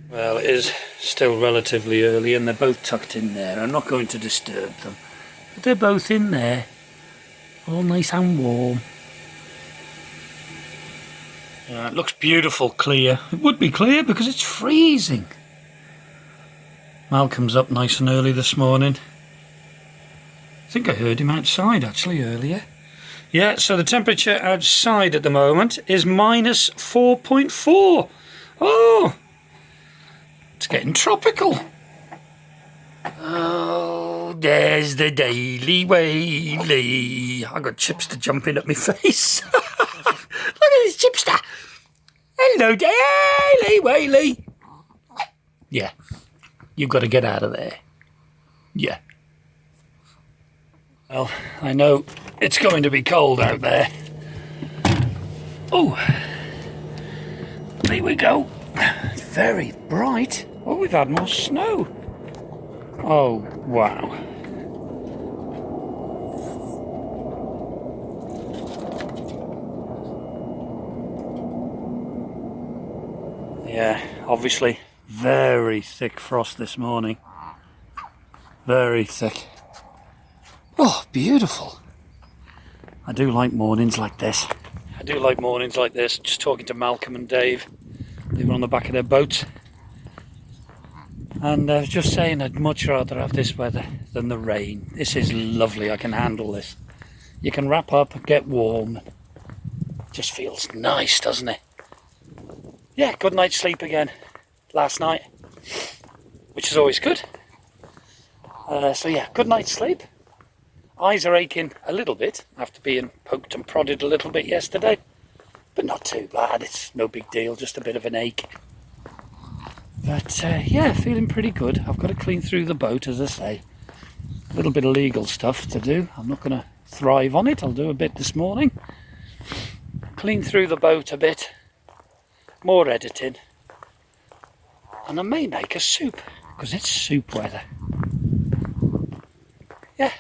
Well, it is still relatively early and they're both tucked in there. I'm not going to disturb them. But they're both in there. All nice and warm. Yeah, it looks beautiful clear. It would be clear because it's freezing. Malcolm's up nice and early this morning. I think I heard him outside actually earlier. Yeah, so the temperature outside at the moment is minus 4.4. Oh! It's getting tropical. Oh, there's the Daily Whaley. I got Chipster jumping at my face. Look at this Chipster. Hello, Daily Whaley. Yeah, you've got to get out of there. Yeah. Well, I know it's going to be cold out there. Oh, there we go. It's very bright. Oh, we've had more snow. Oh, wow. Yeah, obviously very thick frost this morning. Very thick. Oh, beautiful. I do like mornings like this. Just talking to Malcolm and Dave. They were on the back of their boats. And I was just saying I'd much rather have this weather than the rain. This is lovely, I can handle this. You can wrap up and get warm. Just feels nice, doesn't it? Yeah, good night's sleep again last night, which is always good. So yeah, good night's sleep. Eyes are aching a little bit after being poked and prodded a little bit yesterday, but not too bad. It's no big deal, just a bit of an ache. But yeah, feeling pretty good. I've got to clean through the boat, as I say. A little bit of legal stuff to do. I'm not going to thrive on it. I'll do a bit this morning. Clean through the boat a bit. More editing. And I may make a soup, because it's soup weather. Yeah.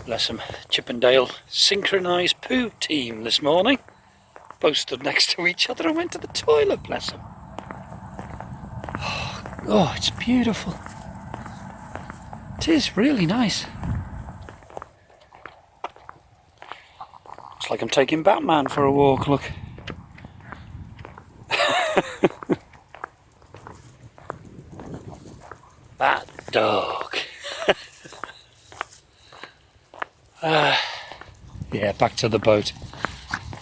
Bless them. Chippendale synchronised poo team this morning. Both stood next to each other and went to the toilet, bless them. Oh, it's beautiful. It is really nice. It's like I'm taking Batman for a walk, look. That dog. Yeah, back to the boat.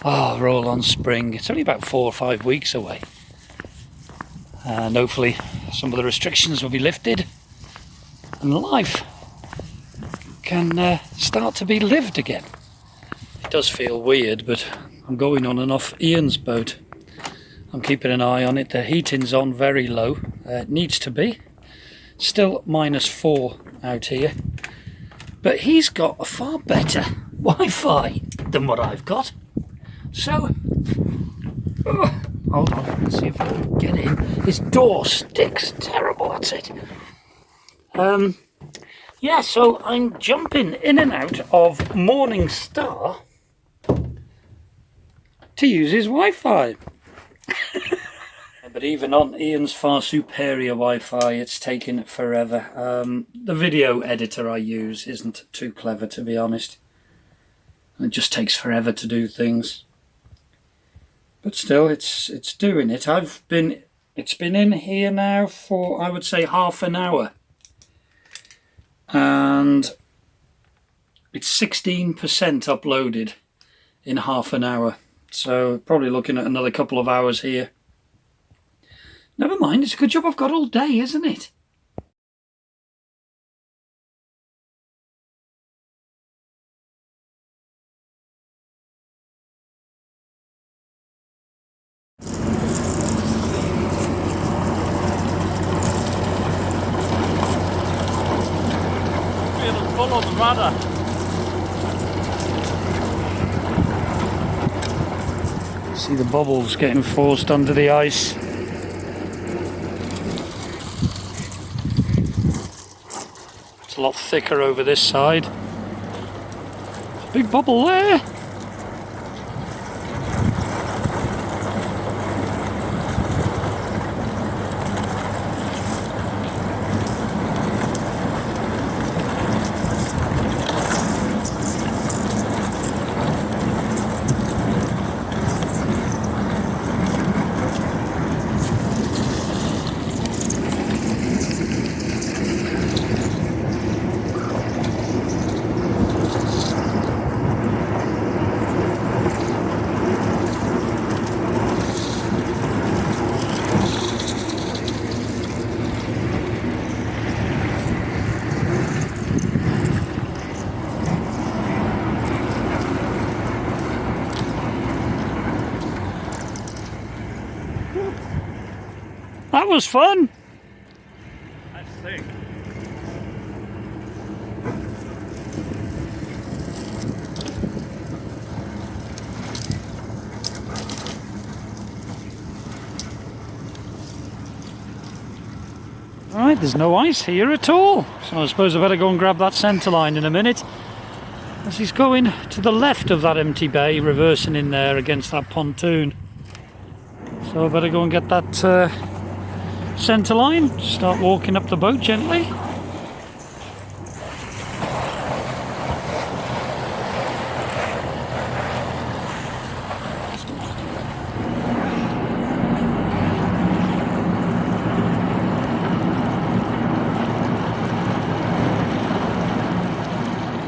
Oh, roll on spring. It's only about 4 or 5 weeks away. And hopefully some of the restrictions will be lifted and life can start to be lived again. It does feel weird, but I'm going on and off Ian's boat. I'm keeping an eye on it. The heating's on very low. It needs to be. Still -4 out here. But he's got a far better Wi-Fi than what I've got. So, hold on, let's see if I can get in. His door sticks terrible, that's it. Yeah, so I'm jumping in and out of Morningstar to use his Wi-Fi. But even on Ian's far superior Wi-Fi, it's taking forever. The video editor I use isn't too clever, to be honest. It just takes forever to do things. But still, it's doing it. It's been in here now for, I would say, half an hour. And it's 16% uploaded in half an hour. So probably looking at another couple of hours here. Never mind, it's a good job I've got all day, isn't it? Feeling full on the rudder. See the bubbles getting forced under the ice. A lot thicker over this side. Big bubble there. That was fun. That's sick. Right, there's no ice here at all. So I suppose I better go and grab that centre line in a minute. As he's going to the left of that empty bay, reversing in there against that pontoon. So I better go and get that centre line, start walking up the boat gently.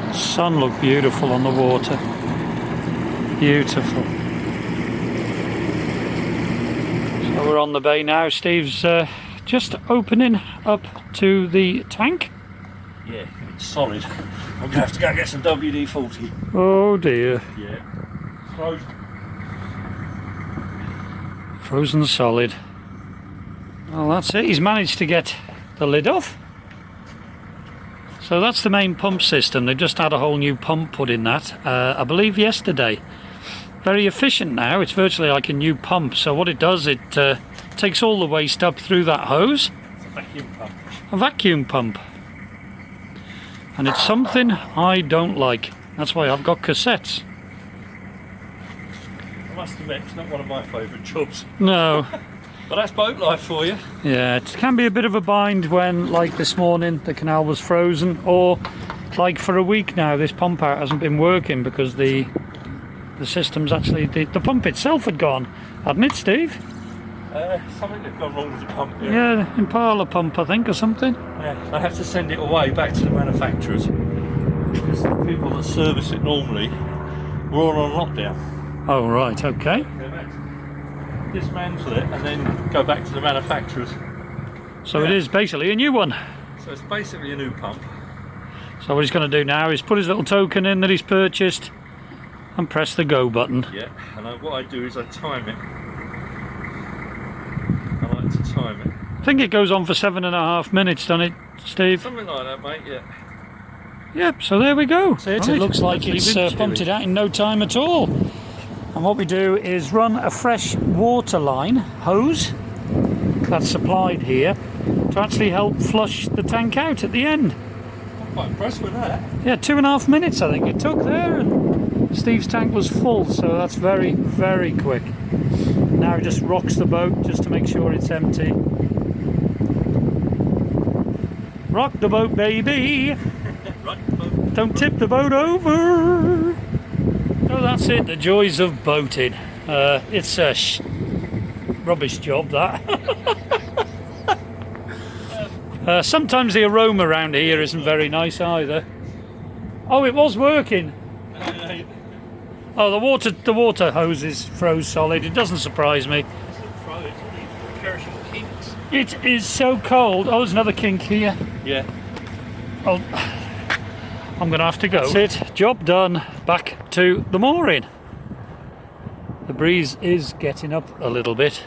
The sun looked beautiful on the water. Beautiful. So we're on the bay now. Steve's just opening up to the tank. Yeah, it's solid. I'm going to have to go and get some WD-40. Oh dear. Yeah. Frozen. Frozen solid. Well, that's it. He's managed to get the lid off. So that's the main pump system. They've just had a whole new pump put in that, I believe yesterday. Very efficient now. It's virtually like a new pump. So what it does, it takes all the waste up through that hose. It's a vacuum pump. A vacuum pump. And it's something I don't like. That's why I've got cassettes. I must admit, it's not one of my favourite jobs. No. But that's boat life for you. Yeah, it can be a bit of a bind when, like this morning, the canal was frozen, or like for a week now, this pump out hasn't been working because the system's actually, the pump itself had gone, hadn't it, Steve? Something had gone wrong with the pump. Yeah, Impala pump, I think, or something. Yeah, I had to send it away back to the manufacturers because the people that service it normally were all on lockdown. Oh, right, okay. They had to dismantle it and then go back to the manufacturers. So it is basically a new one. So it's basically a new pump. So what he's going to do now is put his little token in that he's purchased and press the go button. Yeah, and what I do is I time it. I like to time it. I think it goes on for 7.5 minutes, doesn't it, Steve? Something like that, mate, yeah. Yep, so there we go. That's it. Right. It looks like it's pumped it out in no time at all. And what we do is run a fresh water line hose that's supplied here to actually help flush the tank out at the end. I'm quite impressed with that. Yeah, 2.5 minutes I think it took there, and Steve's tank was full, so that's very, very quick. Now he just rocks the boat just to make sure it's empty. Rock the boat, baby! Rock the boat. Don't tip the boat over! So that's it, the joys of boating. It's a rubbish job, that. Sometimes the aroma around here isn't very nice either. Oh, it was working. Oh, the water hoses froze solid. It doesn't surprise me. It is so cold. Oh, there's another kink here. Yeah. Oh, I'm going to have to go. That's it. Job done. Back to the mooring. The breeze is getting up a little bit.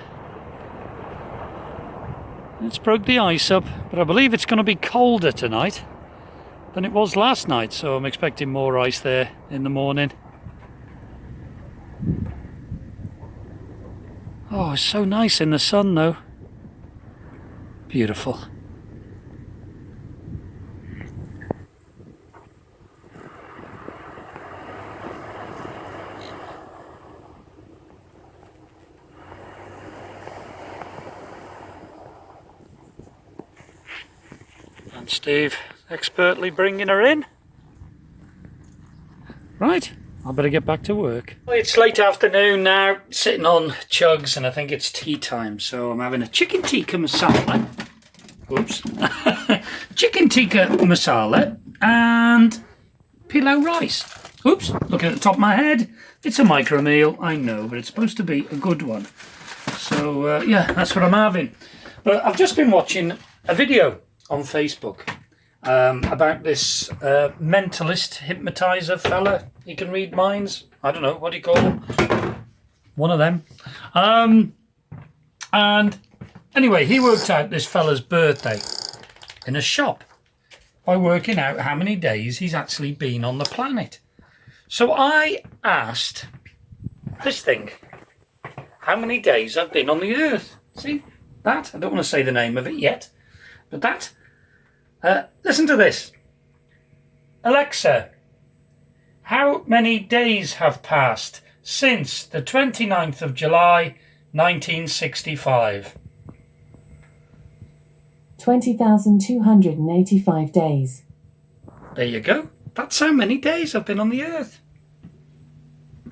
It's broke the ice up, but I believe it's going to be colder tonight than it was last night, so I'm expecting more ice there in the morning. Oh, it's so nice in the sun though. Beautiful. And Steve expertly bringing her in. Right, I better get back to work. It's late afternoon now, sitting on chugs, and I think it's tea time, so I'm having a chicken tikka masala. Oops. Chicken tikka masala and pilau rice. Oops, looking at the top of my head. It's a micro meal, I know, but it's supposed to be a good one. So, yeah, that's what I'm having. But I've just been watching a video on Facebook about this mentalist hypnotizer fella. He can read minds. I don't know, what do you call him? One of them. And Anyway, he worked out this fella's birthday in a shop by working out how many days he's actually been on the planet. So I asked this thing how many days I've been on the Earth. See that? I don't want to say the name of it yet, but that. Listen to this. Alexa, how many days have passed since the 29th of July 1965? 20,285 days. There you go. That's how many days I've been on the Earth.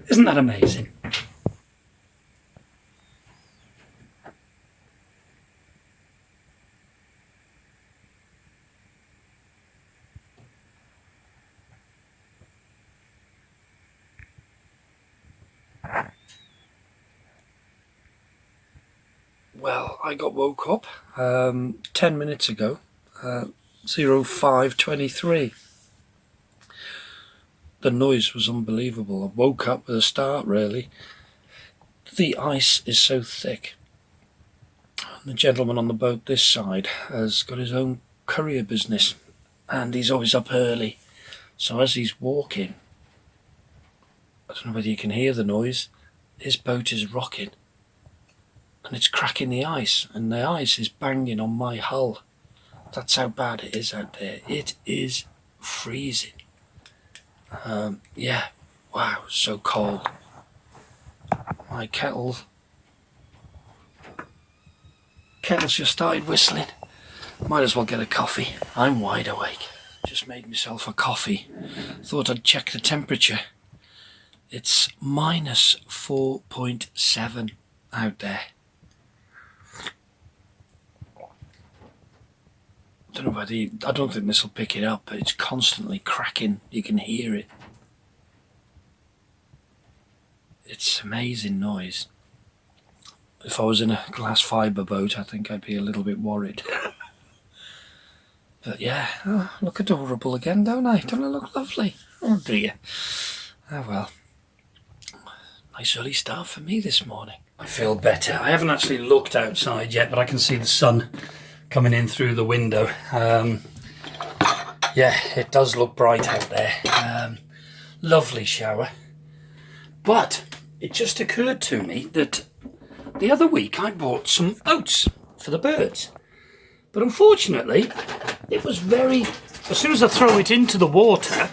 Isn't that amazing? Well, I got woke up 10 minutes ago, 05:23. The noise was unbelievable. I woke up with a start, really. The ice is so thick. The gentleman on the boat this side has got his own courier business, and he's always up early. So as he's walking, I don't know whether you can hear the noise, his boat is rocking. And it's cracking the ice, and the ice is banging on my hull. That's how bad it is out there. It is freezing. Yeah, wow, so cold. My kettle's just started whistling. Might as well get a coffee. I'm wide awake. Just made myself a coffee. Thought I'd check the temperature. It's minus 4.7 out there. I don't think this will pick it up, but it's constantly cracking. You can hear it. It's amazing noise. If I was in a glass fibre boat, I think I'd be a little bit worried. But yeah, I look adorable again, don't I? Don't I look lovely? Oh dear. Oh well. Nice early start for me this morning. I feel better. I haven't actually looked outside yet, but I can see the sun coming in through the window. Yeah, it does look bright out there. Lovely shower. But it just occurred to me that the other week I bought some oats for the birds. But unfortunately, it was as soon as I throw it into the water,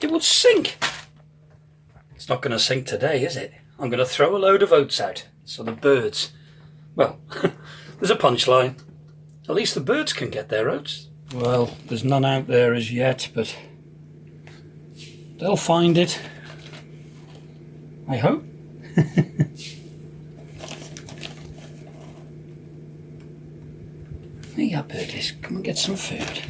it would sink. It's not going to sink today, is it? I'm going to throw a load of oats out so the birds, well, there's a punchline. At least the birds can get their oats. Well, there's none out there as yet, but they'll find it. I hope. Hey, yeah, birdies, come and get some food.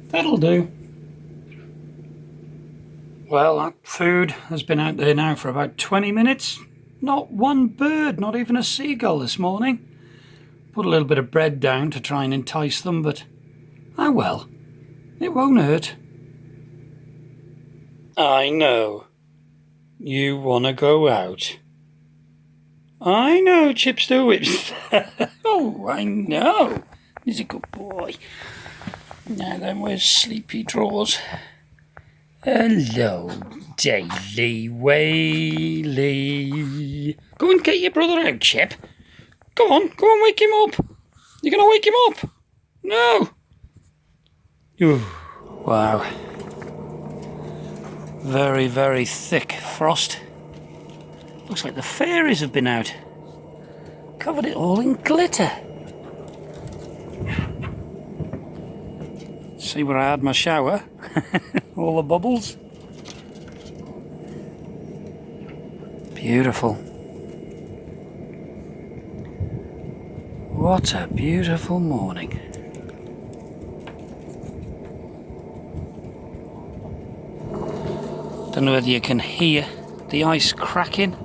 That'll do. Well, that food has been out there now for about 20 minutes. Not one bird, not even a seagull this morning. Put a little bit of bread down to try and entice them, but oh well, it won't hurt. I know. You want to go out. I know, Chips the Whips. Oh, I know. He's a good boy. Now then, where's Sleepy Drawers? Hello, Daily Whaley. Go and get your brother out, Chip. Go on, wake him up. You're going to wake him up? No. Ooh, wow. Very, very thick frost. Looks like the fairies have been out. Covered it all in glitter. See where I had my shower? All the bubbles. Beautiful. What a beautiful morning. Don't know whether you can hear the ice cracking.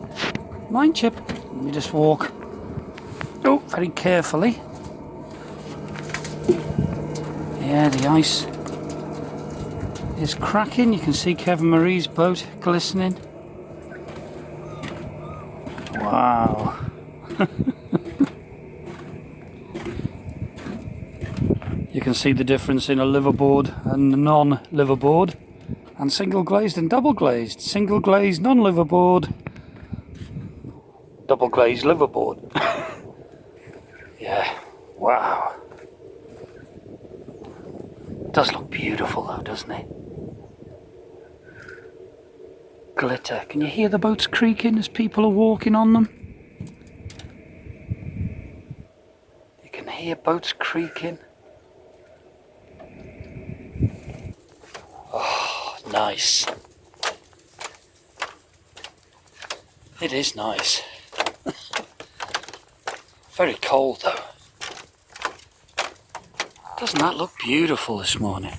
Mind, Chip. Let me just walk. Oh, very carefully. Yeah, the ice is cracking. You can see Kevin Marie's boat glistening. Wow. You can see the difference in a liverboard and non-liverboard, and single glazed and double glazed. Single glazed non-liverboard, double glazed liverboard. Yeah, wow. It does look beautiful though, doesn't it? Glitter. Can you hear the boats creaking as people are walking on them? You can hear boats creaking. Oh, nice. It is nice. Very cold though. Doesn't that look beautiful this morning?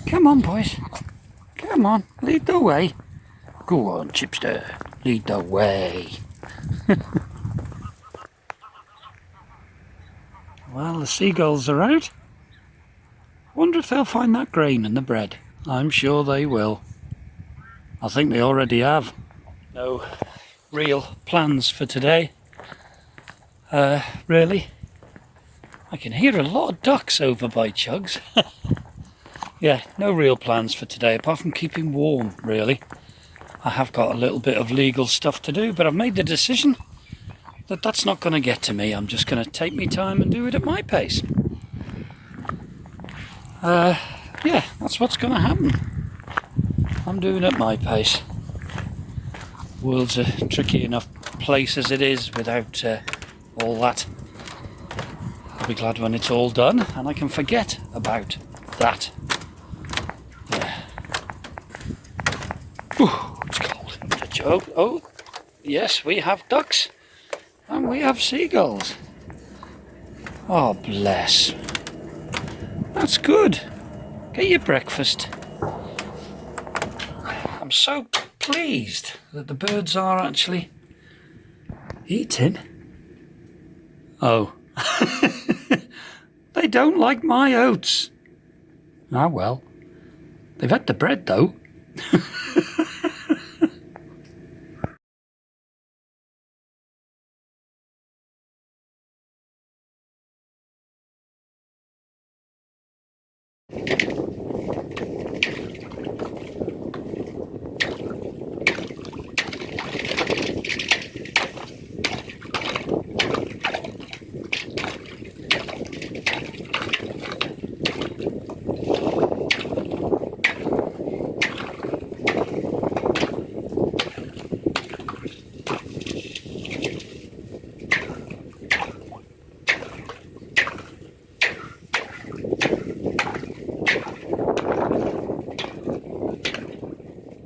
Come on, boys. Come on, lead the way. Go on, Chipster. Lead the way. Well, the seagulls are out. Wonder if they'll find that grain in the bread. I'm sure they will. I think they already have. No real plans for today. Really? I can hear a lot of ducks over by Chugs. Yeah, no real plans for today, apart from keeping warm, really. I have got a little bit of legal stuff to do, but I've made the decision that that's not going to get to me. I'm just going to take me time and do it at my pace. Yeah, that's what's going to happen. I'm doing it at my pace. World's a tricky enough place as it is without all that. I'll be glad when it's all done and I can forget about that. Yeah. Whew, it's cold. Oh, yes, we have ducks and we have seagulls. Oh, bless. That's good. Get your breakfast. I'm so pleased that the birds are actually eating. Oh. They don't like my oats. Ah, well. They've had the bread, though.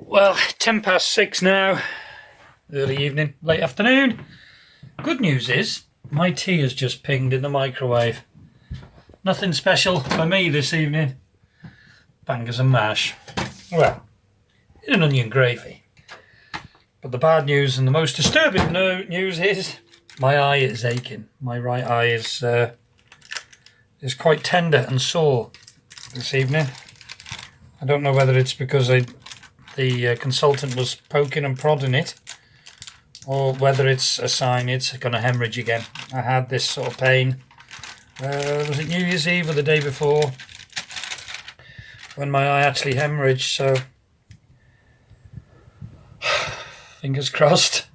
Well, 6:10 now, early evening, late afternoon. Good news is, my tea has just pinged in the microwave. Nothing special for me this evening. Bangers and mash. Well, in an onion gravy. But the bad news and the most disturbing news is, my eye is aching. My right eye is quite tender and sore this evening. I don't know whether it's because the consultant was poking and prodding it, or whether it's a sign it's going to hemorrhage again. I had this sort of pain, was it New Year's Eve or the day before, when my eye actually hemorrhaged, so fingers crossed